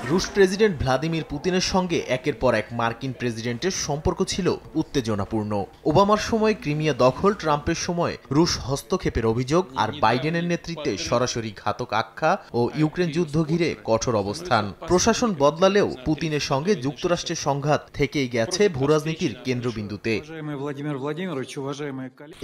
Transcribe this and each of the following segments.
রুশ president Vladimir পুতিনের সঙ্গে একের পর এক মার্কিন প্রেসিডেন্টের সম্পর্ক ছিল উত্তেজনাপূর্ণ। ওবামার সময় ক্রিমিয়া দখল, ট্রাম্পের সময় রুশ হস্তক্ষেপের অভিযোগ, আর বাইডেনের নেতৃত্বে সরাসরি ঘাতক আখ্যা ও ইউক্রেন যুদ্ধ ঘিরে কঠোর অবস্থান। প্রশাসন বদলালেও পুতিনের সঙ্গে যুক্তরাষ্ট্রের সংঘাত থেকেই গেছে ভূরাজনীতির কেন্দ্রবিন্দুতে।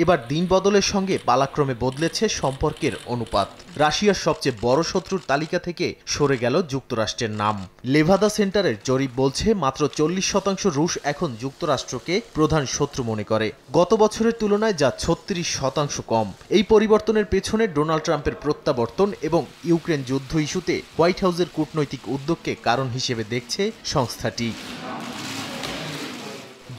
এবার দিন বদলের সঙ্গে পালাক্রমে বদলেছে সম্পর্কের অনুপাত। রাশিয়ার সবচেয়ে বড় শত্রুর তালিকা থেকে সরে গেল যুক্তরাষ্ট্রের নাম। লেভাদা সেন্টারের জরিপ বলছে মাত্র 40% রুশ এখন যুক্তরাষ্ট্রকে প্রধান শত্রু মনে করে, গত বছরের তুলনায় যা 36% কম। এই পরিবর্তনের পেছনে ডোনাল্ড ট্রাম্পের প্রত্যাবর্তন এবং ইউক্রেন যুদ্ধ ইস্যুতে হোয়াইট হাউসের কূটনৈতিক উদ্যোগকে কারণ হিসেবে দেখছে সংস্থাটি।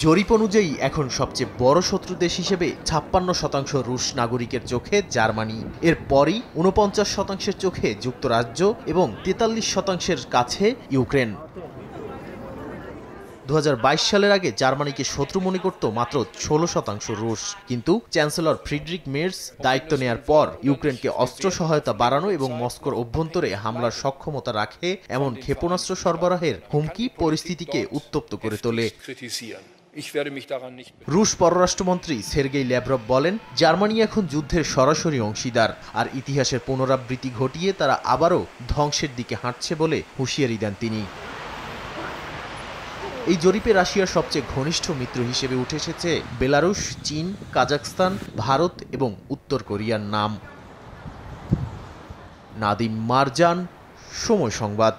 জরিপ অনুযায়ী এখন সবচেয়ে বড় শত্রু দেশ হিসেবে 56% রুশ নাগরিকের চোখে জার্মানি, এর পরই 49% চোখে যুক্তরাজ্য এবং 43% কাছে ইউক্রেন। 2022 সালের আগে জার্মানিকে শত্রু মনে করত মাত্র 16% রুশ, কিন্তু চ্যান্সেলর ফ্রিডরিখ মের্স দায়িত্ব নেয়ার পর ইউক্রেনকে অস্ত্র সহায়তা বাড়ানো এবং মস্কোর অভ্যন্তরে হামলার সক্ষমতা রাখে এমন ক্ষেপণাস্ত্র সরবরাহের হুমকি পরিস্থিতিকে উত্তপ্ত করে তোলে। রুশ পররাষ্ট্রমন্ত্রী সের্গেই ল্যাভরভ বলেন, জার্মানি এখন যুদ্ধের সরাসরি অংশীদার, আর ইতিহাসের পুনরাবৃত্তি ঘটিয়ে তারা আবারও ধ্বংসের দিকে হাঁটছে বলে হুঁশিয়ারি দেন তিনি। এই জরিপে রাশিয়ার সবচেয়ে ঘনিষ্ঠ মিত্র হিসেবে উঠে এসেছে বেলারুশ, চীন, কাজাখস্তান, ভারত এবং উত্তর কোরিয়ার নাম। নাদিম মারজান, সময় সংবাদ।